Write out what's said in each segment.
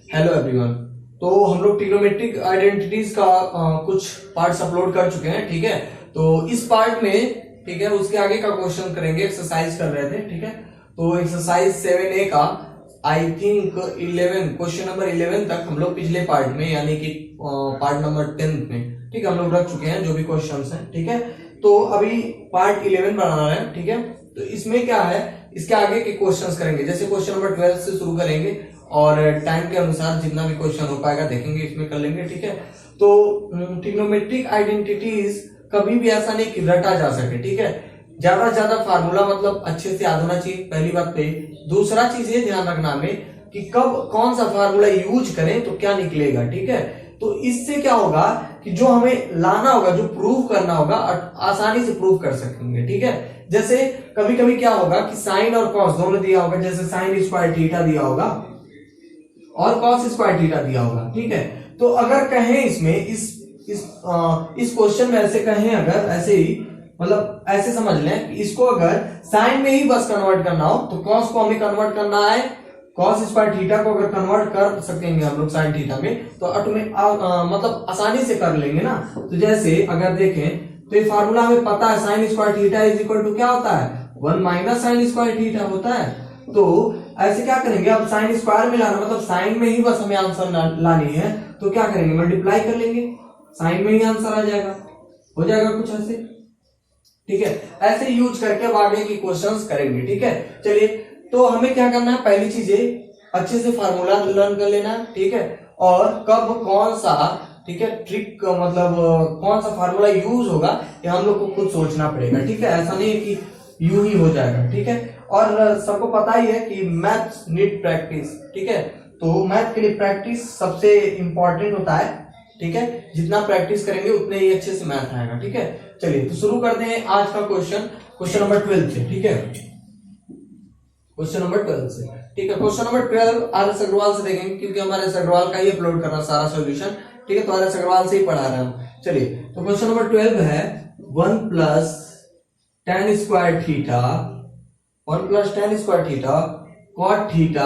Hello everyone. तो हम लोग ट्रिग्नोमेट्रिक आइडेंटिटीज का कुछ पार्ट्स अपलोड कर चुके हैं, ठीक है। तो इस पार्ट में, ठीक है, उसके आगे का क्वेश्चन करेंगे, एक्सरसाइज कर रहे थे, ठीक है। तो एक्सरसाइज 7A का आई थिंक 11 क्वेश्चन नंबर 11 तक हम लोग पिछले पार्ट में यानी कि पार्ट नंबर 10 में, ठीक है, हम लोग रख चुके हैं जो भी क्वेश्चन हैं, ठीक है। तो अभी पार्ट 11 बनाना है, ठीक है। तो इसमें क्या है, इसके आगे के क्वेश्चंस करेंगे, जैसे क्वेश्चन नंबर 12 से शुरू करेंगे और टाइम के अनुसार जितना भी क्वेश्चन हो पाएगा देखेंगे, इसमें कर लेंगे, ठीक है। तो ट्रिग्नोमेट्रिक आइडेंटिटीज कभी भी ऐसा नहीं कि रटा जा सके, ठीक है। ज्यादा से ज्यादा फार्मूला मतलब अच्छे से याद होना चाहिए, पहली बात पे। दूसरा चीज ये ध्यान रखना हमें कि कब कौन सा फार्मूला यूज करें तो क्या निकलेगा, ठीक है। तो इससे क्या होगा कि जो हमें लाना होगा, जो प्रूव करना होगा, आसानी से प्रूव कर सकेंगे, ठीक है। जैसे कभी कभी क्या होगा कि साइन और कॉस दोनों दिया होगा, जैसे साइन स्क्वायर थीटा दिया होगा और कॉस स्क्वायर थीटा दिया होगा, ठीक है। तो अगर कहें इसमें इस क्वेश्चन में ऐसे कहें, अगर ऐसे ही मतलब ऐसे समझ लें कि इसको अगर साइन में ही बस कन्वर्ट करना हो तो कॉस को हमें कन्वर्ट करना है, कॉस स्क्वायर थीटा को अगर कन्वर्ट कर सकेंगे हम लोग साइन थीटा में तो ऑटोमेटिक मतलब आसानी से कर लेंगे ना। तो जैसे अगर देखें तो ये फार्मूला हमें पता है, sine square theta is equal to क्या होता है, 1 माइनस साइन स्क्वायर थीटा होता है। तो ऐसे क्या करेंगे, अब साइन स्क्वायर में लाना मतलब साइन में ही बस हमें आंसर लानी है, तो क्या करेंगे, मल्टीप्लाई कर लेंगे, साइन में ही आंसर आ जाएगा, हो जाएगा कुछ ऐसे, ठीक है। ऐसे यूज करके अब आगे की क्वेश्चंस करेंगे, ठीक है। चलिए, तो हमें क्या करना है, पहली चीज अच्छे से फार्मूला लर्न कर लेना है, ठीक है। और कब कौन सा, ठीक है, ट्रिक मतलब कौन सा फार्मूला यूज होगा ये हम लोग को खुद सोचना पड़ेगा, ठीक है। ऐसा नहीं है कि यूं ही हो जाएगा, ठीक है। और सबको पता ही है कि मैथ्स नीड प्रैक्टिस, ठीक है। तो मैथ के लिए प्रैक्टिस सबसे इंपॉर्टेंट होता है, ठीक है। जितना प्रैक्टिस करेंगे उतने ही अच्छे से मैथ आएगा, ठीक है। चलिए, तो शुरू करते हैं आज का क्वेश्चन नंबर 12 से, ठीक है। क्वेश्चन नंबर 12 से, ठीक है। Question number 12 RS. अग्रवाल से देखेंगे, क्योंकि हमारे एस अग्रवाल का ही अपलोड करना सारा सोल्यूशन, ठीक है। तो आर.एस. अग्रवाल से ही पढ़ा रहे हैं हम। चलिए, तो क्वेश्चन नंबर 12 है 1 plus tan square theta, 1 plus tan square theta cot theta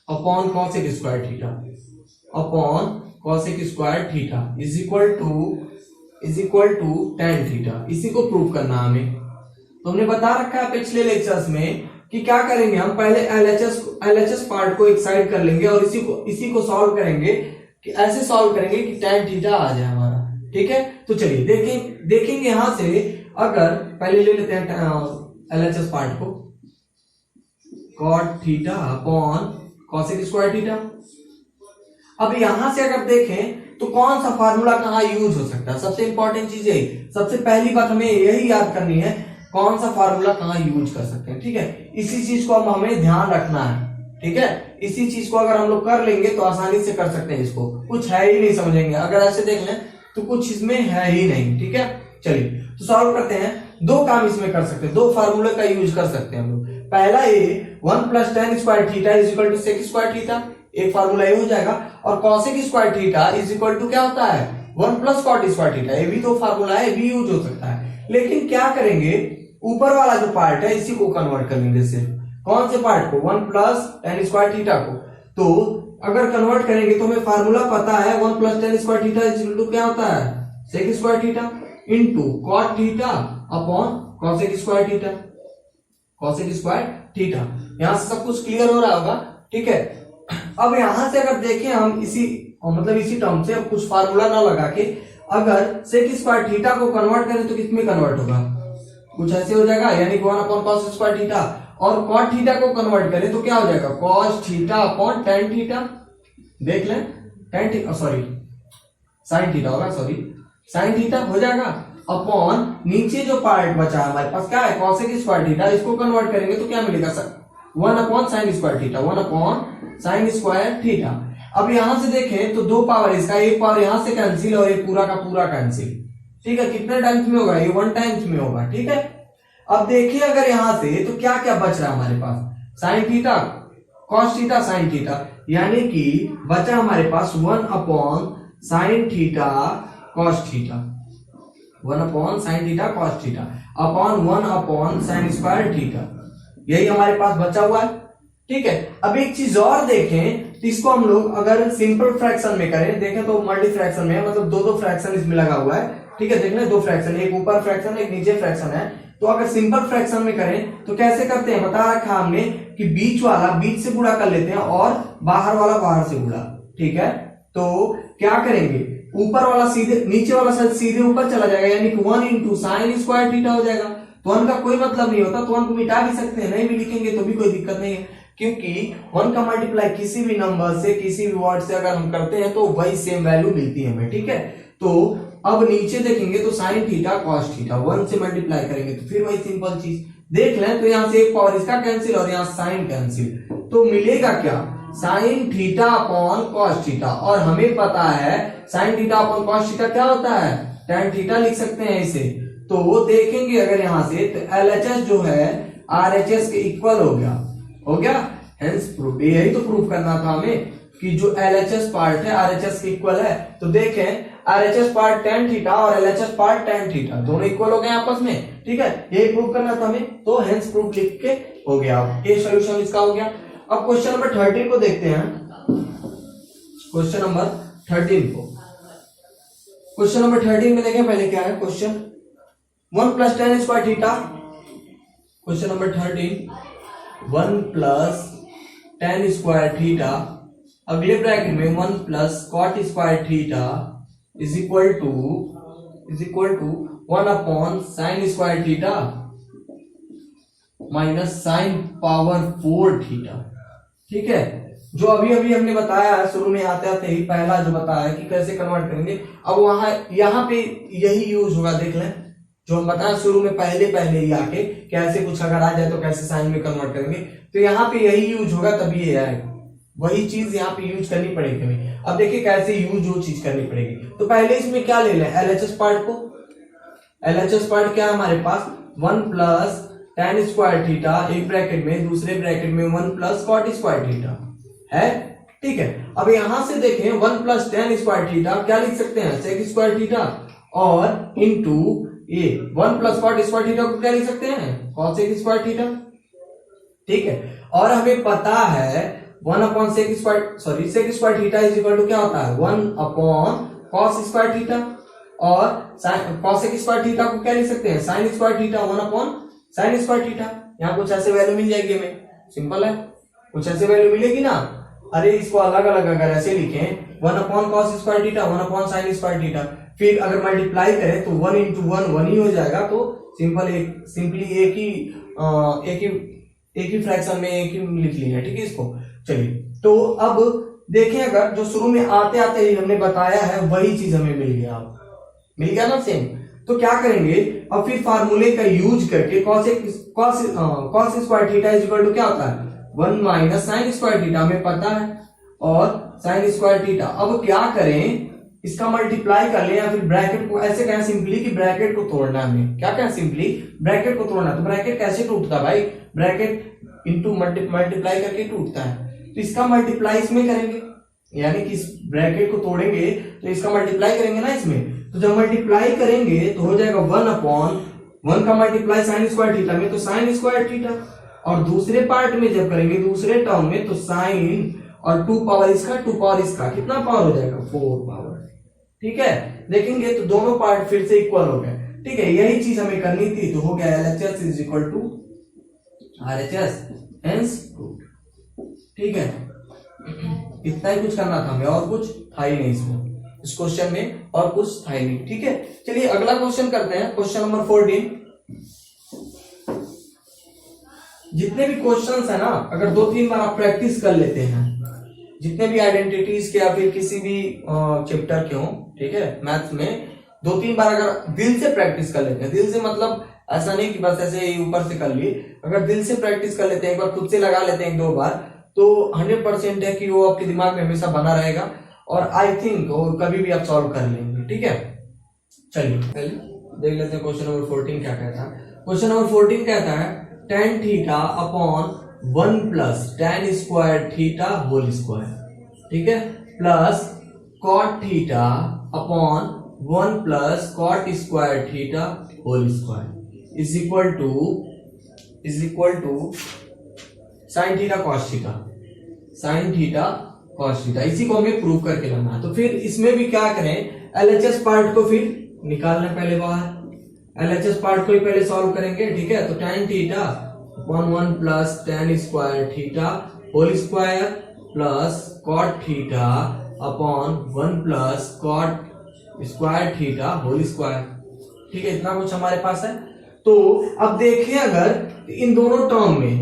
upon cosec square theta upon cosec square theta is equal to tan theta. इसी को प्रूव करना हमें। तो हमने बता रखा है पिछले लेक्चर्स में कि क्या करेंगे, हम पहले एलएचएस पार्ट को एक साइड कर लेंगे और इसी को सॉल्व करेंगे, कि ऐसे सॉल्व करेंगे कि tan थीटा आ जाए हमारा, ठीक है। तो चलिए देखेंगे यहां से, अगर पहले ले लेते हैं एलएचएस पार्ट को, cot theta upon cosec square theta. अब यहां से अगर देखें तो कौन सा फार्मूला कहां यूज हो सकता है, सबसे इंपॉर्टेंट चीज यही, सबसे पहली बात हमें यही याद करनी है, कौन सा फार्मूला कहां यूज कर सकते हैं, ठीक है। इसी चीज को अब हमें ध्यान रखना है, ठीक है। इसी चीज को अगर हम लोग कर लेंगे तो आसानी से कर सकते हैं, इसको कुछ है ही नहीं समझेंगे, अगर ऐसे देख लें तो कुछ इसमें है ही नहीं, ठीक है। चलिए, तो सॉल्व करते हैं। दो काम इसमें कर सकते हैं, दो फार्मूले का यूज कर सकते हैं हम लोग। पहला ये 1 plus tan square theta is equal to sec square theta, एक फार्मूला ये हो जाएगा। और cosec square theta is equal to क्या होता है, 1 प्लस cot स्क्वायर थीटा, ये भी तो फार्मूला है, ये भी यूज हो सकता है। लेकिन क्या करेंगे, ऊपर वाला जो पार्ट है इसी को कन्वर्ट कर लेंगे, सिर्फ कौन से पार्ट को, 1 प्लस tan स्क्वायर थीटा को। तो अगर कन्वर्ट करेंगे तो हमें फार्मूला पता है, 1 plus tan square theta is equal to क्या होता है, sec square theta into cot theta upon cosec square theta, cosec square theta. यहां से सब कुछ क्लियर हो रहा होगा, ठीक है। अब यहां से अगर देखें हम इसी टर्म से, अब कुछ फार्मूला ना लगा के अगर sec स्क्वायर थीटा को कन्वर्ट करें तो किसमें कन्वर्ट होगा, कुछ ऐसे हो जाएगा, यानी 1 अपॉन cos स्क्वायर थीटा। और cot थीटा को कन्वर्ट करें तो क्या हो जाएगा, cos theta upon tan theta, देख लें, tan theta sorry sin theta होगा, सॉरी sin थीटा हो जाएगा, अपॉन नीचे जो पार्ट बचा है हमारे पास क्या है, cosec स्क्वायर थीटा, इसको कन्वर्ट करेंगे तो क्या मिलेगा sir, 1 upon sin square theta, 1 upon sin square theta. अब यहां से देखें तो दो पावर, इसका एक पावर यहां से कैंसिल और ये पूरा का पूरा कैंसिल, ठीक है। कितने टाइम्स में होगा, ये 1 टाइम्स में होगा, ठीक है। अब देखिए अगर यहां से तो क्या क्या बच रहा है हमारे पास, sin theta cos theta sin theta, यानी कि बचा हमारे पास 1 upon sin theta cos theta, 1 upon sin theta cos theta upon 1 upon sin square theta, यही हमारे पास बचा हुआ है, ठीक है। अब एक चीज और देखें तो इसको हम लोग अगर सिंपल फ्रैक्शन में करें, देखें तो मल्टी फ्रैक्शन में है, मतलब दो दो फ्रैक्शन इसमें लगा हुआ है, ठीक है। देखना दो फ्रैक्शन, एक ऊपर फ्रैक्शन एक नीचे फ्रैक्शन है। तो अगर सिंपल फ्रैक्शन में करें तो कैसे करते हैं, बता रखा हमने कि बीच वाला बीच से गुणा कर लेते हैं और बाहर वाला बाहर से गुणा, ठीक है। तो क्या करेंगे, ऊपर वाला सीधे नीचे वाला सीधे ऊपर चला जाएगा, यानी कि 1 इंटू साइन स्क्वायर थीटा हो जाएगा। तो 1 का कोई मतलब नहीं होता, तो 1 को मिटा भी सकते हैं, नहीं भी लिखेंगे तो भी कोई दिक्कत नहीं है, क्योंकि 1 का मल्टीप्लाई किसी भी नंबर से किसी भी वर्ड से अगर हम करते हैं तो वही सेम वैल्यू मिलती है हमें, ठीक है। तो अब नीचे देखेंगे तो साइन थीटा कॉस थीटा 1 से मल्टीप्लाई करेंगे तो फिर वही सिंपल चीज देख लें, तो यहां से एक पावर इसका कैंसिल और यहां साइन कैंसिल, तो मिलेगा क्या, sine theta upon cos theta. और हमें पता है sine theta upon cos theta क्या होता है, tan थीटा लिख सकते हैं इसे। तो वो देखेंगे अगर यहां से तो LHS जो है RHS के इक्वल हो गया, हेंस प्रूफ। यही तो प्रूफ करना था हमें कि जो LHS पार्ट है RHS के इक्वल है। तो देखें RHS पार्ट tan थीटा और LHS पार्ट tan थीटा दोनों इक्वल हो गए आपस में, ठीक है। यही प्रूफ करना था हमें, तो हेंस प्रूफ लिख के हो गया। ये सॉल्यूशन इसका हो गया। अब क्वेश्चन नंबर 13 को देखते हैं। क्वेश्चन नंबर 13 को, क्वेश्चन नंबर 13 में देखें पहले क्या है question, 1 plus tan square theta. Question number 13, 1 plus tan square theta, अगले ब्रैकेट में 1 plus cot square theta is equal to 1 upon sine square theta minus sine power 4 theta, ठीक है। जो अभी अभी हमने बताया है शुरू में आते आते ही, पहला जो बताया कि कैसे कन्वर्ट करेंगे, अब वहां यहाँ पे यही यूज होगा, देख लें जो हम बताया शुरू में पहले ही आके कैसे कुछ अगर आ जाए तो कैसे साइन में कन्वर्ट करेंगे, तो यहाँ पे यही यूज होगा, तभी ये आएगा, वही चीज यहाँ पे यूज करनी पड़ेगी हमें। अब देखिए कैसे यूज वो चीज करनी पड़ेगी। तो पहले इसमें क्या ले लें, LHS पार्ट को। LHS पार्ट क्या है हमारे पास, 1 प्लस tan स्क्वायर थीटा एक ब्रैकेट में, दूसरे ब्रैकेट में 1 प्लस कॉट स्क्वायर थीटा है, ठीक है। अब यहां से देखें 1 प्लस tan स्क्वायर थीटा क्या लिख सकते हैं, sec स्क्वायर थीटा, और इंटू ये 1 प्लस कॉट स्क्वायर थीटा को क्या लिख सकते हैं, cosec स्क्वायर थीटा, ठीक है। और हमें पता है 1 upon sec square theta is equal to क्या होता है, 1 अपॉन कॉस स्क्वायर थीटा, और cosec स्क्वायर थीटा को क्या लिख सकते हैं, sine square theta, 1 upon sine square theta. यहाँ कुछ ऐसे वैल्यू मिल जाएगी हमें, सिंपल है, कुछ ऐसे वैल्यू मिलेगी ना। अरे इसको अलग अलग अगर ऐसे लिखें 1 upon cos square theta 1 upon sine square theta, फिर अगर मल्टीप्लाई करें तो 1 इंटू 1 ही हो जाएगा। तो सिंपली एक ही फ्रैक्शन में एक ही लिख लिया, ठीक है इसको। चलिए तो अब देखें, अगर जो शुरू में आते आते ही हमने बताया है वही चीज हमें मिल गया ना सेम। तो क्या करेंगे, अब फिर फार्मूले का यूज करके cos square theta is equal to क्या होता है, 1 माइनस साइन स्क्वायर थीटा हमें पता है, और साइन स्क्वायर थीटा। अब क्या करें, इसका मल्टीप्लाई कर ले या फिर ब्रैकेट को ऐसे कहें सिंपली कि ब्रैकेट को तोड़ना है हमें, क्या कहें सिंपली ब्रैकेट को तोड़ना। तो ब्रैकेट कैसे टूटता है भाई, ब्रैकेट इंटू मल्टीप्लाई करके टूटता है। तो इसका मल्टीप्लाई इसमें करेंगे, यानी कि इस ब्रैकेट को तोड़ेंगे तो इसका मल्टीप्लाई करेंगे ना इसमें। तो जब मल्टीप्लाई करेंगे तो हो जाएगा 1 अपॉन 1 का मल्टीप्लाई साइन स्क्वायर थीटा में तो साइन स्क्वायर थीटा, और दूसरे पार्ट में जब करेंगे दूसरे टर्म में तो साइन और 2 पावर इसका कितना पावर हो जाएगा, 4 पावर, ठीक है। देखेंगे तो दोनों पार्ट फिर से इक्वल हो गए, ठीक है। यही चीज हमें करनी थी, तो हो गया LHS is equal to RHS, hence ठीक है। इतना ही कुछ करना था हमें, और कुछ था ही नहीं इसमें, इस क्वेश्चन में और कुछ था ही नहीं, ठीक है। चलिए अगला क्वेश्चन करते हैं, क्वेश्चन नंबर 14। जितने भी क्वेश्चंस है ना, अगर 2-3 बार आप प्रैक्टिस कर लेते हैं, जितने भी आइडेंटिटीज के या फिर किसी भी चैप्टर के हो, ठीक है, मैथ्स में 2-3 बार अगर दिल से प्रैक्टिस कर लेते हैं, दिल से मतलब ऐसा नहीं कि बस ऐसे ऊपर से कर लिए, अगर दिल से प्रैक्टिस कर लेते हैं, एक बार खुद से लगा लेते हैं 1-2 बार, तो 100% है कि वो आपके दिमाग में हमेशा बना रहेगा, और आई थिंक वो कभी भी आप सॉल्व कर लेंगे, ठीक है। चलिए देख लेते हैं क्वेश्चन नंबर 14 क्या कहता है। क्वेश्चन नंबर 14 कहता है tan theta upon 1 plus tan square theta whole square, ठीक है, plus cot theta upon 1 plus cot square theta whole square is equal to sine theta cos theta, sine theta cos theta. इसी को हमें prove करके लाना है। तो फिर इसमें भी क्या करें, LHS पार्ट को फिर निकालना पहले बाहर। LHS पार्ट को ही पहले सॉल्व करेंगे, ठीक है। तो tan theta upon 1 plus tan square theta whole square plus cot theta upon 1 plus cot square theta whole square, ठीक है। इतना कुछ हमारे पास है। तो अब देखें अगर इन दोनों टर्म में,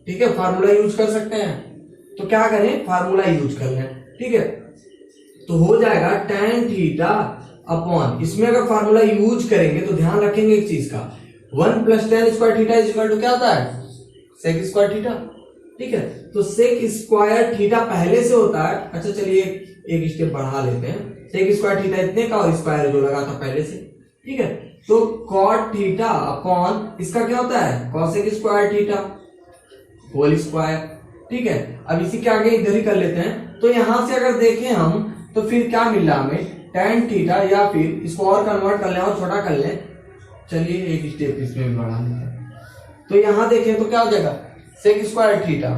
ठीक है, फार्मूला यूज कर सकते हैं। तो क्या करें, फार्मूला यूज कर लें, ठीक है। तो हो जाएगा tan थीटा अपॉन, इसमें अगर फार्मूला यूज करेंगे तो ध्यान रखेंगे एक चीज का, 1 plus tan square theta is equal to क्या होता है, सेक स्क्वायर थीटा, ठीक है। तो सेक स्क्वायर थीटा पहले से होता है। अच्छा चलिए एक स्टेप बढ़ा लेते हैं, सेक स्क्वायर थीटा इतने का और स्क्वायर जो लगा था पहले से, ठीक है। तो cot थीटा अपॉन इसका क्या होता है, cosec square theta whole square, ठीक है। अब इसी के आगे इधर ही कर लेते हैं। तो यहां से अगर देखें हम तो फिर क्या मिल रहा हमें, tan थीटा, या फिर इसको और कन्वर्ट कर लें और छोटा कर लें, चलिए एक स्टेप इसमें भी बढ़ा लेते हैं। तो यहां देखें तो क्या हो जाएगा, सेक स्क्वायर थीटा,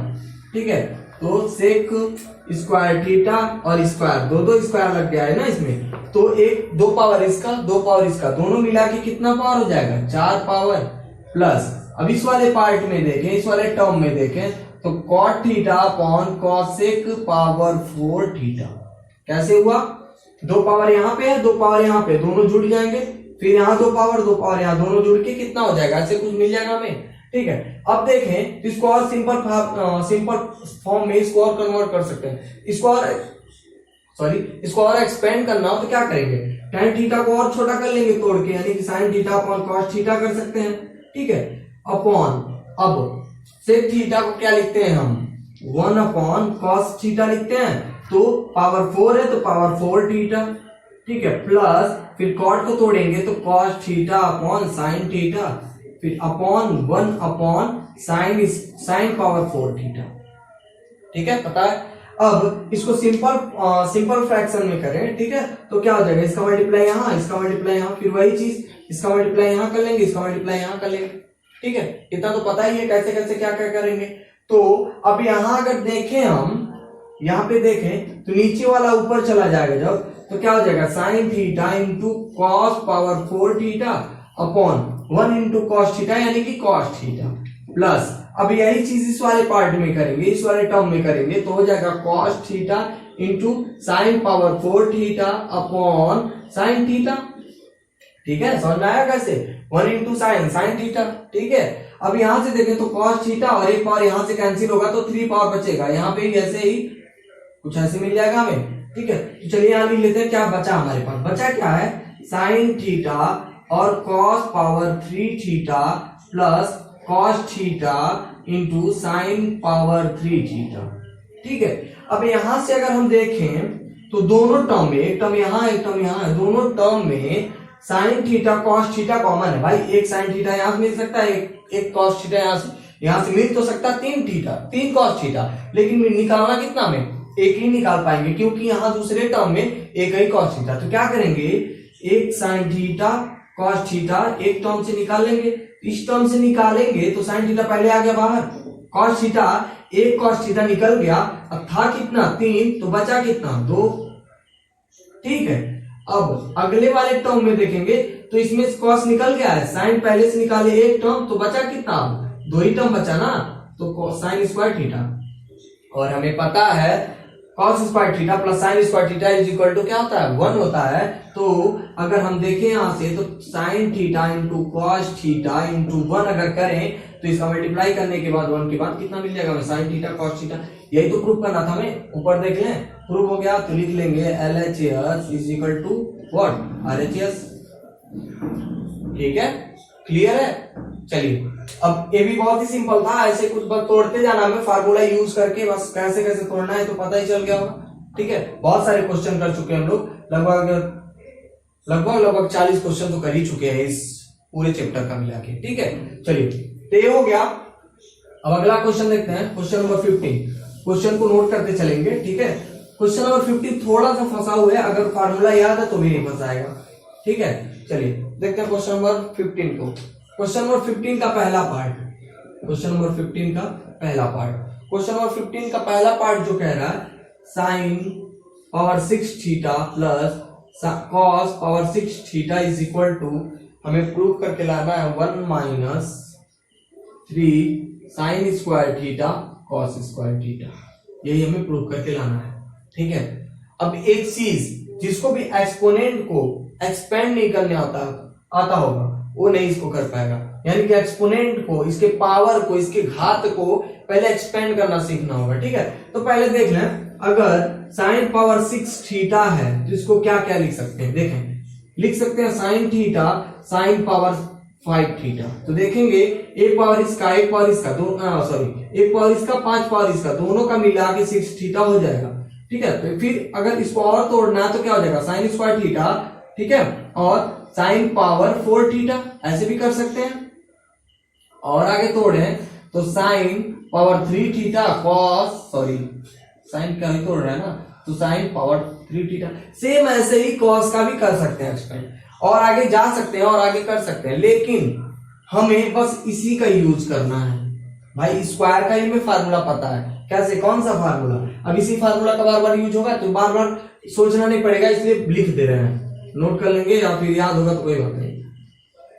ठीक है। तो सेक स्क्वायर थीटा और स्क्वायर, दो स्क्वायर लग गया है ना इसमें, तो एक 2 पावर इसका 2 पावर इसका, दोनों मिला के कितना पावर हो जाएगा, 4 पावर प्लस। अब इस वाले पार्ट में देखें, इस वाले टर्म में देखें तो cot theta upon cosec power 4 theta, कैसे हुआ, 2 पावर यहाँ पे है 2 पावर यहाँ पे, दोनों जुड़ जाएंगे, फिर यहाँ 2 पावर यहाँ, दोनों जुड़ के कितना हो जाएगा, ऐसे कुछ मिल जाएगा हमें, ठीक है। अब देखें तो इसको और सिंपल फॉर्म में इसको और कन्वर्ट कर सकते हैं, इसको और एक्सपेंड करना हो तो क्या करेंगे, tan थीटा को और छोटा कर लेंगे तोड़ के, यानी कि sin theta upon cos theta कर सकते हैं, ठीक है। अपॉन अब सेक थीटा को क्या लिखते हैं हम, 1 अपॉन cos थीटा लिखते हैं, तो पावर 4 है तो पावर 4 थीटा, ठीक है, प्लस फिर cot को तोड़ेंगे तो cos theta upon sin theta, फिर upon 1 upon sin power 4 theta, ठीक है, पता है। अब इसको सिंपल फ्रैक्शन में करें, ठीक है, तो क्या हो जाएगा, इसका मल्टीप्लाई यहाँ, इसका मल्टीप्लाई यहाँ, फिर वही चीज, इसका मल्टीप्लाई यहाँ कर लेंगे, इसका मल्टीप्लाई यहाँ कर लेंगे, ठीक है। इतना तो पता ही है कैसे कैसे क्या क्या करेंगे। तो अब यहां अगर देखें हम, यहाँ पे देखें तो नीचे वाला ऊपर चला जाएगा जब, तो क्या हो जाएगा, sin theta into cos power 4 theta upon 1 into cos theta, यानी कि cos थीटा, प्लस अब यही चीज इस वाले पार्ट में करेंगे, इस वाले टर्म में करेंगे, तो हो जाएगा cos theta into sine power 4 theta upon sin theta, ठीक है। समझ में आया कैसे, 1 इंटू साइन थीटा, ठीक है। अब यहां से देखें तो cos थीटा और एक पावर यहां से कैंसिल होगा तो 3 पावर बचेगा, यहाँ पे ऐसे ही कुछ ऐसे मिल जाएगा हमें, ठीक है। तो चलिए यहां लिख लेते हैं, क्या बचा हमारे पास, बचा क्या है, साइन थीटा और cos power 3 theta plus cos theta into sine power 3 theta, ठीक है। अब यहां से अगर हम देखें तो दोनों टर्म में, एक टर्म यहाँ एक टर्म यहाँ है, दोनों टर्म में sign theta cos theta common है भाई, एक साइन थीटा यहां से मिल सकता है, एक cos थीटा यहां से मिल तो सकता है, 3 cos थीटा, लेकिन निकालना कितना में, एक ही निकाल पाएंगे क्योंकि यहाँ दूसरे टर्म में एक ही cos थीटा। तो क्या करेंगे, एक साइन थीटा cos थीटा एक टर्म से निकाल लेंगे, इस टर्म से निकालेंगे तो साइन थीटा पहले आ गया बाहर, cos थीटा एक cos थीटा निकल गया, अब था कितना 3, तो बचा कितना 2, ठीक है। अब अगले वाले टर्म में देखेंगे तो इसमें cos निकल गया है, साइन पहले से निकाले एक टर्म, तो बचा कितना 2 ही टर्म बचा ना, तो साइन स्क्वायर थीटा, और हमें पता है cos square theta plus sine square theta is equal to क्या होता है, 1 होता है। तो अगर हम देखें यहां से तो sine theta into cos theta into 1 अगर करें तो इसका मल्टीप्लाई करने के बाद 1 के बाद कितना मिल जाएगा हमें, साइन थीटा कॉस थीटा, यही तो प्रूफ करना था हमें, ऊपर देख लें प्रूफ हो गया। तो लिख लेंगे LHS is equal to what, RHS, ठीक है, क्लियर है। चलिए अब ये भी बहुत ही सिंपल था, ऐसे कुछ बस तोड़ते जाना हमें फार्मूला यूज करके, बस कैसे कैसे तोड़ना है तो पता ही चल गया होगा, ठीक है। बहुत सारे क्वेश्चन कर चुके हैं हम लोग, लगभग 40 क्वेश्चन तो कर ही चुके हैं इस पूरे चैप्टर का मिला के, ठीक है। चलिए तो ये हो गया। अब अगला क्वेश्चन देखते हैं, क्वेश्चन नंबर 15, क्वेश्चन को नोट करते चलेंगे, ठीक है। क्वेश्चन नंबर 15 थोड़ा सा फंसा हुआ है, अगर फार्मूला याद है तो भी नहीं फंसाएगा, ठीक है। चलिए देखते हैं क्वेश्चन नंबर 15 को। क्वेश्चन नंबर 15 का पहला पार्ट, क्वेश्चन नंबर 15 का पहला पार्ट जो कह रहा है sine power 6 theta plus cos power 6 theta is equal to, हमें प्रूव करके लाना है 1 minus 3 sine square theta cos square theta, यही हमें प्रूव करके लाना है। ठीक है, अब एक चीज जिसको भी एक्सपोनेंट को एक्सपेंड नहीं करने आता होगा वो नहीं इसको कर पाएगा, यानी कि एक्सपोनेंट को, इसके पावर को, इसके घात को पहले एक्सपेंड करना सीखना होगा। ठीक है, तो पहले देख लें, अगर साइन पावर 6 थीटा है तो इसको क्या क्या लिख सकते हैं, देखें, लिख सकते हैं sine theta sine power 5 theta. तो देखेंगे एक पावर इसका, एक पावर इसका, एक पावर इसका, 5 पावर इसका, दोनों का मिला के 6 थीटा हो जाएगा। ठीक है, तो फिर अगर इसको और तोड़ना है तो क्या हो जाएगा, साइन स्क्वायर थीटा, ठीक है, और साइन पावर 4 थीटा, ऐसे भी कर सकते हैं। और आगे तोड़े तो sine power 3 theta cos, sine का ही तोड़ रहा है ना, तो साइन पावर 3 थीटा। सेम ऐसे ही कॉस का भी कर सकते हैं एक्सपेंड, और आगे जा सकते हैं और आगे कर सकते हैं, लेकिन हमें बस इसी का यूज करना है। भाई स्क्वायर का ही हमें फार्मूला पता है, कैसे, कौन सा फार्मूला, अब इसी फार्मूला का बार बार यूज होगा तो बार बार सोचना नहीं पड़ेगा, इसलिए लिख दे रहे हैं, नोट कर लेंगे या फिर याद होगा तो कोई बात नहीं।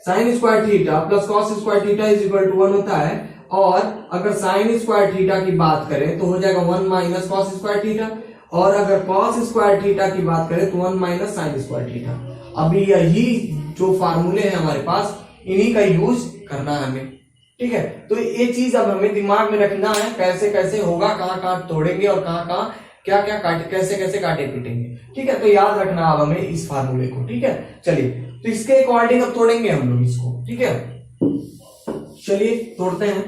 Sine square theta plus cos square theta is equal to 1 होता है, और अगर साइन स्क्वायर थीटा की बात करें तो हो जाएगा 1 माइनस कॉस स्क्वायर थीटा, और अगर कॉस स्क्वायर थीटा की बात करें तो 1 माइनस साइन स्क्वायर थीटा। अभी यही जो फार्मूले हैं हमारे पास, इन्हीं का यूज करना है हमें। ठीक है, तो ये चीज अब हमें दिमाग में रखना है, कैसे कैसे होगा, कहाँ कहाँ तोड़ेंगे और कहाँ कहाँ क्या क्या काटे, कैसे कैसे काटे पीटेंगे। ठीक है, तो याद रखना अब हमें इस फार्मूले को। ठीक है, चलिए, तो इसके अकॉर्डिंग अब तोड़ेंगे हम लोग इसको। ठीक है, चलिए तोड़ते हैं।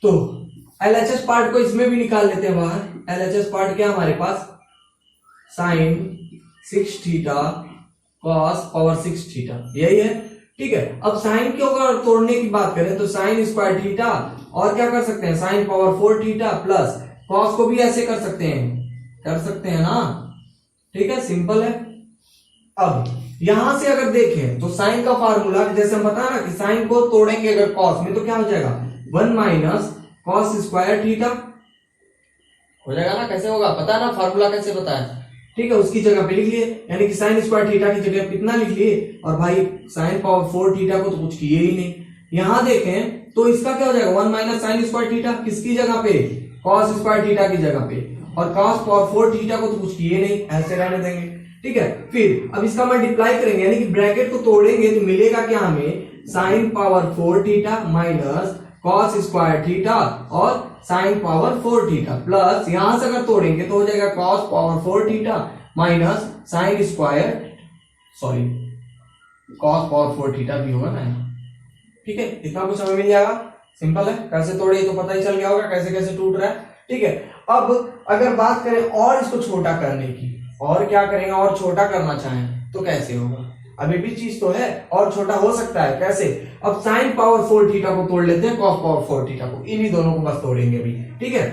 तो एलएचएस पार्ट को इसमें भी निकाल लेते हैं बाहर। एलएचएस पार्ट क्या हमारे पास, sine 6 theta cos power 6 theta, यही है। ठीक है, अब साइन के अगर तोड़ने की बात करें तो साइन स्क्वायर थीटा, और क्या कर सकते हैं, sign power 4 theta plus cos को भी ऐसे कर सकते हैं ना। ठीक है, सिंपल है। अब यहां से अगर देखें तो साइन का फार्मूला जैसे हम बताया ना कि साइन को तोड़ेंगे अगर कॉस में तो क्या हो जाएगा, 1 माइनस कॉस स्क्वायर थीटा हो जाएगा ना। कैसे होगा पता है ना, फार्मूला कैसे बताया। ठीक है, उसकी जगह पे लिख लिए, यानी कि साइन स्क्वायर थीटा की जगह पे इतना लिख लिए, और भाई साइन पावर 4 थीटा को तो कुछ किए ही नहीं। यहां देखें तो इसका क्या हो जाएगा, 1 माइनस साइन स्क्वायर थीटा, किसकी जगह पे, कॉस स्क्वायर थीटा की जगह पे, और कॉस पावर 4 थीटा को तो कुछ किए नहीं, ऐसे रहने देंगे। ठीक है, फिर अब इसका मल्टीप्लाई करेंगे, यानी कि ब्रैकेट को तोड़ेंगे तो मिलेगा क्या हमें, sign power 4 theta minus cos square theta और साइन पावर 4 थीटा, प्लस यहां से अगर तोड़ेंगे तो हो जाएगा cos power 4 theta minus sine square, cos power 4 theta भी होगा ना। ठीक है, इतना कुछ हमें मिल जाएगा, सिंपल है। कैसे तोड़े तो पता ही चल गया होगा, कैसे कैसे टूट रहा है। ठीक है, अब अगर बात करें और इसको छोटा करने की, और क्या करेंगे, और छोटा करना चाहें तो कैसे होगा, अभी भी चीज तो है, और छोटा हो सकता है। कैसे, अब साइन पावर 4 थीटा को तोड़ लेते हैं कॉस पावर 4 थीटा को, इन्हीं दोनों को बस तोड़ेंगे अभी। ठीक है,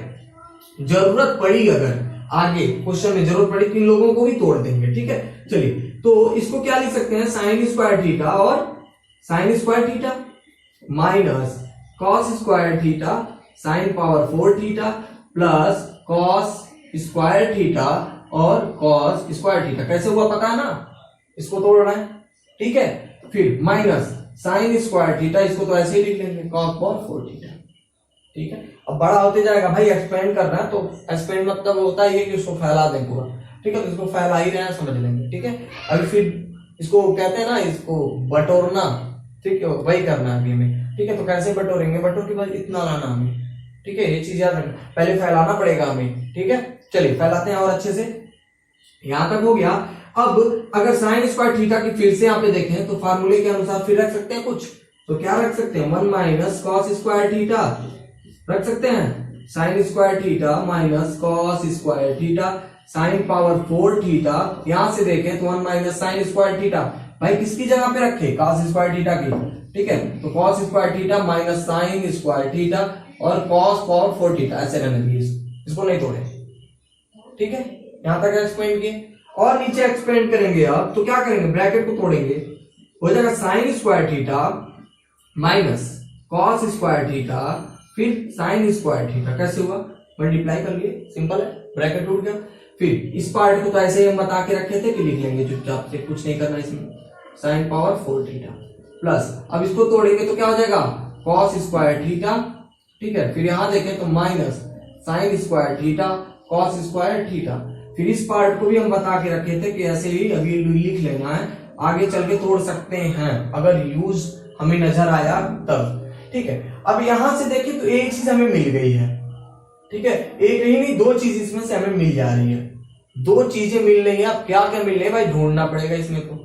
जरूरत पड़ी, अगर आगे क्वेश्चन में जरूरत पड़ी तो इन लोगों को भी तोड़ देंगे। ठीक है, चलिए, तो इसको क्या लिख सकते हैं, साइन स्क्वायर थीटा और sign square theta minus cos square theta sign power 4 theta plus cos square theta और कॉस स्क्वायर थीटा। कैसे हुआ पता है ना, इसको तोड़ना है। ठीक है, फिर माइनस साइन स्क्वायर थीटा, इसको तो ऐसे ही लिख लेंगे, कॉस पावर 4 थीटा। ठीक है, अब बड़ा होते जाएगा भाई, एक्सपेंड करना है तो एक्सपेंड मतलब होता है कि उसको फैला दें पूरा। ठीक है, तो इसको फैला ही रहे हैं, समझ लेंगे। ठीक है, अभी फिर इसको कहते हैं ना, इसको बटोरना। ठीक है, वही करना है अभी हमें। ठीक है, तो कैसे बटोरेंगे, बटोर के बाद इतना लाना हमें। ठीक है, ये चीज याद रखना, पहले फैलाना पड़ेगा हमें। ठीक है, चलिए फैलाते हैं और अच्छे से, यहां तक हो गया। अब अगर साइन स्क्वायर थीटा की फिर से यहाँ पे देखें तो फार्मूले के अनुसार फिर रख सकते हैं कुछ, तो क्या रख सकते हैं, 1 माइनस कॉस स्क्वायर थीटा रख सकते हैं, sine square theta minus cos square theta sign power 4 theta. यहां से देखें तो 1 माइनस साइन स्क्वायर थीटा, भाई किसकी जगह पे रखे, कॉस स्क्वायर थीटा की। ठीक है, तो cos square theta minus sign square theta और कॉस पावर 4 थीटा, ऐसे रहने दिए, इसको नहीं तोड़े। ठीक है, यहां तक एक्सपेंड किए, और नीचे एक्सपेंड करेंगे अब तो क्या करेंगे, ब्रैकेट को तोड़ेंगे, हो जाएगा sign square theta minus cos square theta फिर साइन स्क्वायर थीटा। कैसे हुआ, मल्टीप्लाई कर लिए, सिंपल है, ब्रैकेट टूट गया। फिर इस पार्ट को तो ऐसे ही हम बता के रखे थे कि लिख लेंगे चुपचाप से, कुछ नहीं करना इसमें, साइन पावर 4 थीटा प्लस, अब इसको तोड़ेंगे तो क्या हो जाएगा कॉस स्क्वायर थीटा, ठीक है। फिर यहां देखें तो minus sign square theta cos square theta. फिर इस पार्ट को भी हम बता के रखे थे कि ऐसे ही अभी लिख लेना है, आगे चल के तोड़ सकते हैं अगर यूज हमें नजर आया तब, ठीक है। अब यहां से देखें तो एक चीज हमें मिल गई है, ठीक है, एक ही नहीं दो चीज इसमें से हमें मिल जा रही है, दो चीजें मिल रही है। अब क्या क्या मिल रही है भाई ढूंढना पड़ेगा इसमें तो,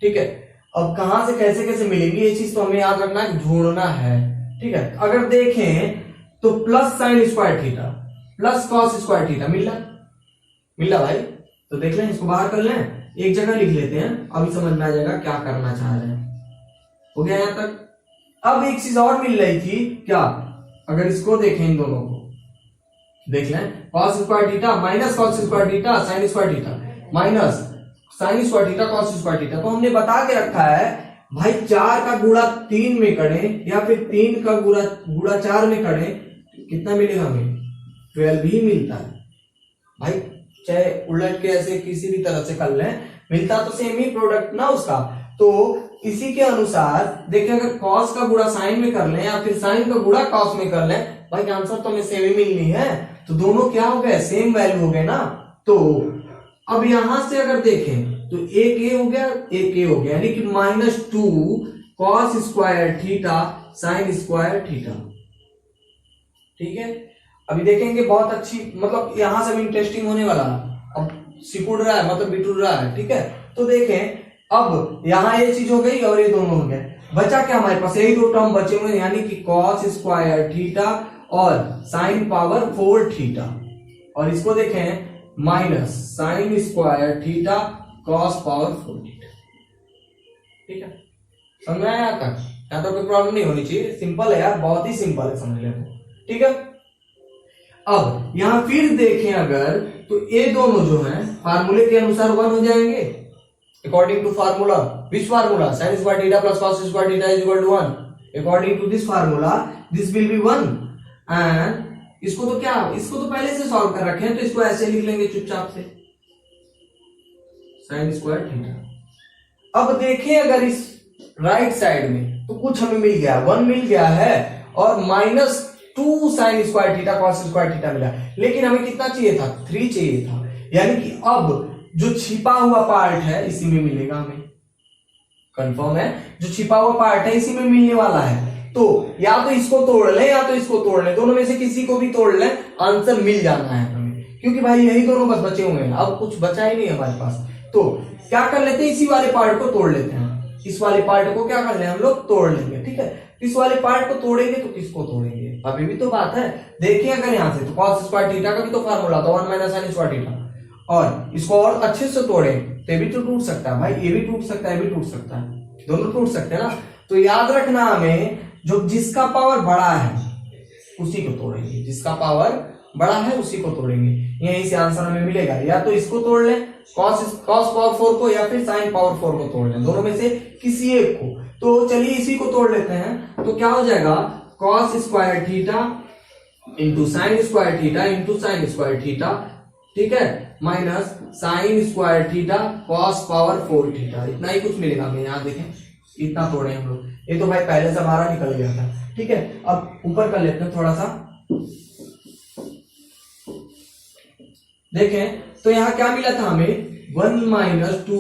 ठीक है। अब कहां से कैसे कैसे मिलेंगी ये चीज तो हमें याद रखना है, ढूंढना है, ठीक है। अगर देखें तो plus sine square theta plus cos square theta मिल रहा भाई, तो देख लें, इसको बाहर कर लें, एक जगह लिख लेते हैं, अभी समझ में आ जाएगा क्या करना चाह रहे हैं। हो गया यहां तक। अब एक चीज और मिल रही थी क्या, अगर इसको देखें, इन दोनों को देख लें, cos square theta minus cos square theta sine square theta minus sign square theta cos square theta. तो हमने बता के रखा है भाई 4 का गुणा 3 में करें या फिर 3 का गुणा 4 में करें, कितना मिलेगा हमें 12 ही मिलता है भाई, चाहे उलट के ऐसे किसी भी तरह से कर लें, मिलता तो सेम ही प्रोडक्ट ना उसका। तो इसी के अनुसार देखिए, अगर कॉस का गुणा साइन में कर लें या फिर साइन का गुणा कॉस में कर लें, भाई आंसर तो हमें सेम ही मिलनी है, तो दोनों क्या हो गए सेम वैल्यू हो गए ना। तो अब यहां से अगर देखें तो एक ए हो गया एक ए हो गया, यानी कि -2 cos square theta sine square theta, ठीक है। अभी देखेंगे बहुत अच्छी, मतलब यहां से भी इंटरेस्टिंग होने वाला, अब सिकुड़ रहा है मतलब बिटुर रहा है, ठीक है। तो देखें अब यहां ये चीज हो गई और ये दोनों हो गए, बचा क्या हमारे पास, यही दो टर्म बचे हुए, यानी कि कॉस स्क्वायर थीटा और साइन पावर 4 थीटा, और इसको देखें minus sign square theta cos power 4 theta, ठीक है। समझ में आया तक, यहां तो कोई प्रॉब्लम नहीं होनी चाहिए, सिंपल है यार, बहुत ही सिंपल है, समझ लेते, ठीक है। अब यहां फिर देखें अगर तो ये दोनों जो हैं फार्मूले के अनुसार 1 हो जाएंगे, according to formula, which formula, sine square theta plus cos square theta is equal to 1, according to this formula this will be 1। And इसको तो क्या, इसको तो पहले से सॉल्व कर रखे हैं, तो इसको ऐसे लिख लेंगे चुपचाप से, साइन स्क्वायर थीटा। अब देखें अगर इस राइट साइड में तो कुछ हमें मिल गया, 1 मिल गया है और -2 sine square theta cos square theta मिला, लेकिन हमें कितना चाहिए था 3 चाहिए था, यानी कि अब जो छिपा हुआ पार्ट है इसी में मिलेगा हमें, कंफर्म है, जो छिपा हुआ पार्ट है इसी में मिलने वाला है। तो या तो इसको तोड़ ले या तो इसको तोड़ ले, दोनों में से किसी को भी तोड़ ले, आंसर मिल जाना है हमें, क्योंकि भाई यही दोनों बस बचे हुए हैं, अब कुछ बचा ही नहीं है हमारे पास। तो क्या कर लेते हैं, इसी वाले पार्ट को तोड़ लेते हैं, इस वाले पार्ट को क्या कर ले हम लोग तोड़ लेंगे, ठीक है। इस वाले पार्ट को तोड़ेंगे तो किसको तोड़ेंगे, अभी भी तो बात है। देखिए अगर यहां से तो कॉस स्क्वायर थीटा का भी तो फार्मूला था 1 माइनस साइन स्क्वायर थीटा, और इसको और अच्छे से तोड़े तो भी तो टूट सकता है भाई, ये भी टूट सकता है, ये भी टूट सकता है, दोनों टूट सकते हैं ना। तो याद रखना हमें, जो जिसका पावर बड़ा है उसी को तोड़ेंगे, जिसका पावर बड़ा है उसी को तोड़ेंगे, यहीं से आंसर हमें मिलेगा। या तो इसको तोड़ लें कॉस पावर 4 को, या फिर साइन पावर 4 को तोड़ लें, दोनों में से किसी एक को। तो चलिए इसी को तोड़ लेते हैं, तो क्या हो जाएगा cos square theta into sine square theta into sine square theta, ठीक है, minus sign square theta cos power 4 theta, इतना ही कुछ मिलेगा हमें। यहाँ देखें इतना तोड़े हम लोग, ये तो भाई पहले से हमारा निकल गया था, ठीक है। अब ऊपर कर लेते हैं थोड़ा सा, देखें तो यहाँ क्या मिला था हमें 1 minus 2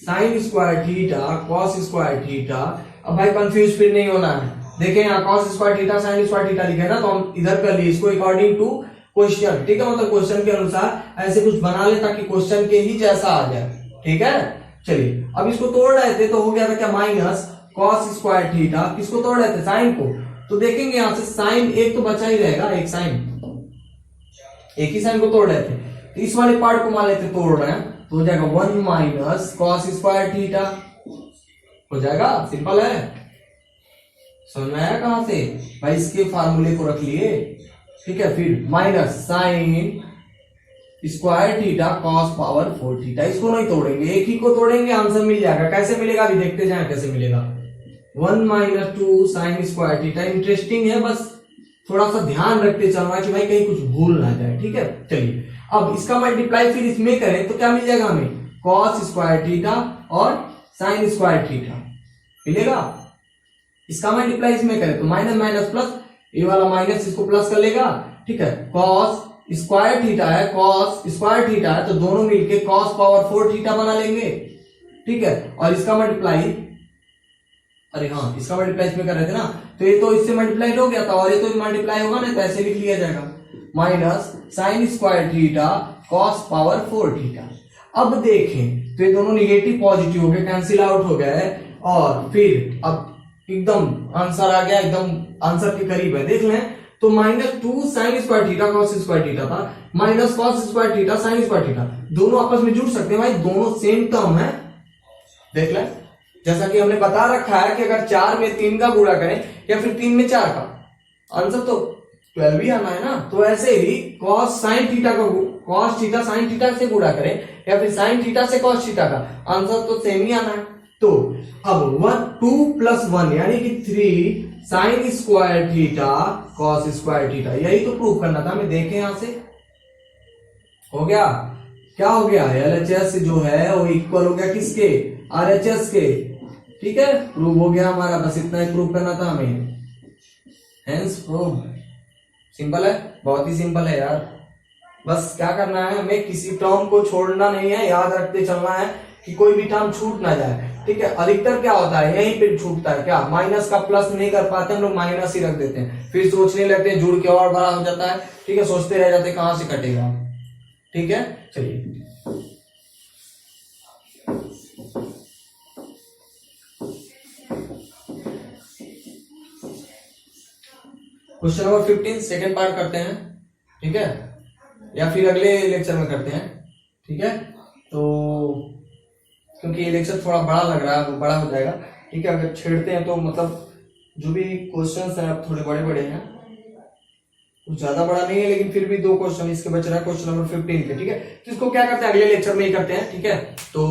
sine square theta cos square theta. अब भाई कंफ्यूज फिर नहीं होना है, देखें यहाँ cos square theta sine square theta लिखे ना, तो हम इधर कर लिए इसको अकॉर्डिंग टू क्वेश्चन, ठीक है, मतलब क्वेश्चन के अनुसार ऐसे कुछ बना ले ताकि क्वेश्चन के ही जैसा आ जाए, ठीक है। चलिए अब इसको तोड़ रहे थे तो हो गया था क्या माइनस कॉस स्क्वायर थीटा, किसको तोड़ रहे थे साइन को, तो देखेंगे यहां से साइन एक तो बचा ही रहेगा, एक साइन, एक ही साइन को तोड़ रहे थे, तो इस वाले पार्ट को मान लेते तोड़ रहे हैं, तो हो जाएगा 1 माइनस कॉस स्क्वायर थीटा, हो जाएगा, सिंपल है, समझ में आया कहां से भाई, इसके फार्मूले को रख लिए, ठीक है। फिर minus sign square theta cos power 4 theta, इसको नहीं तोड़ेंगे, एक ही को तोड़ेंगे, आंसर मिल जाएगा। कैसे मिलेगा अभी देखते जाएं कैसे मिलेगा, 1 minus 2 sine square theta, interesting है, बस थोड़ा सा ध्यान रखते चलना कि भाई कहीं कुछ भूल ना जाए, ठीक है। चलिए अब इसका मल्टीप्लाई फिर इसमें करें तो क्या मिल जाएगा हमें, कॉस स्क्वायर थीटा और साइन स्क्वायर थीटा मिलेगा। इसका मल्टीप्लाई इसमें करें तो माइनस माइनस प्लस, ये वाला माइनस इसको प्लस कर लेगा, ठीक है। कॉस स्क्वायर थीटा है, कॉस स्क्वायर थीटा है तो दोनों मिलके कॉस पावर 4 थीटा बना लेंगे, ठीक है। और इसका मल्टीप्लाई, अरे हाँ इसका मल्टीप्लाई इसमें कर रहे थे ना, तो ये तो इससे मल्टीप्लाई हो गया था और ये तो मल्टीप्लाई होगा ना, तो ऐसे लिख लिया जाएगा minus sign square theta cos power 4 theta. अब देखें तो ये दोनों निगेटिव पॉजिटिव हो गए, कैंसिल आउट हो गया है, और फिर अब एकदम आंसर आ गया, एकदम आंसर के करीब है। देख लें तो -2 sine square theta cos square theta था, minus cos square theta sine square theta, दोनों आपस में जुड़ सकते हैं भाई, दोनों सेम टर्म है। देख लें जैसा कि हमने बता रखा है कि अगर 4 में 3 का गुणा करें या फिर 3 में 4 का, आंसर तो 12 ही आना है ना। तो ऐसे ही कॉस साइन थीटा का कॉस थीटा साइन थीटा से गुणा करें या फिर साइन थीटा से कॉस थीटा का, आंसर तो सेम ही आना है। तो अब 2 + 1 यानी कि 3 sine square theta cos square theta, यही तो प्रूव करना था हमें। देखें यहां से हो गया, क्या हो गया, LHS जो है वो इक्वल हो गया किसके, RHS के, ठीक है। प्रूव हो गया हमारा, बस इतना ही प्रूव करना था हमें, हेंस प्रूव। सिंपल है, बहुत ही सिंपल है यार। बस क्या करना है, हमें किसी टर्म को छोड़ना नहीं है, याद रखते चलना है कि कोई भी टर्म छूट ना जाए, ठीक है। अधिकतर क्या होता है यहीं पे छूटता है, क्या माइनस का प्लस नहीं कर पाते हम लोग, माइनस ही रख देते हैं, फिर सोचने लगते हैं, जुड़ के और बड़ा हो जाता है, ठीक है, सोचते रह जाते हैं कहां से कटेगा, ठीक है। चलिए क्वेश्चन नंबर 15 सेकेंड पार्ट करते हैं, ठीक है, या फिर अगले लेक्चर में करते हैं, ठीक है। तो क्योंकि ये लेक्चर थोड़ा बड़ा लग रहा है, वो बड़ा हो जाएगा, ठीक है। अगर छेड़ते हैं तो मतलब जो भी क्वेश्चंस हैं अब थोड़े बड़े बड़े हैं, कुछ ज्यादा बड़ा नहीं है, लेकिन फिर भी 2 क्वेश्चन इसके बच रहा है क्वेश्चन नंबर 15 के, ठीक है। तो इसको क्या करते हैं अगले लेक्चर में ही करते हैं, ठीक है। तो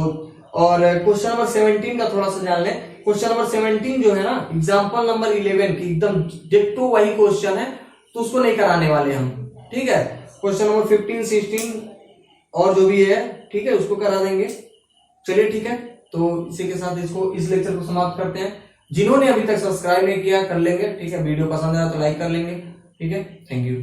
और क्वेश्चन नंबर 17 का थोड़ा सा जान लें। क्वेश्चन नंबर 17 जो है ना, एग्जाम्पल नंबर 11 की एकदम डिट्टो वही क्वेश्चन है, तो उसको नहीं कराने वाले हम, ठीक है। क्वेश्चन नंबर 15, 16 और जो भी है, ठीक है, उसको करा देंगे। चलिए ठीक है, तो इसी के साथ इसको इस लेक्चर को समाप्त करते हैं। जिन्होंने अभी तक सब्सक्राइब नहीं किया कर लेंगे, ठीक है। वीडियो पसंद आया तो लाइक कर लेंगे, ठीक है। Thank you.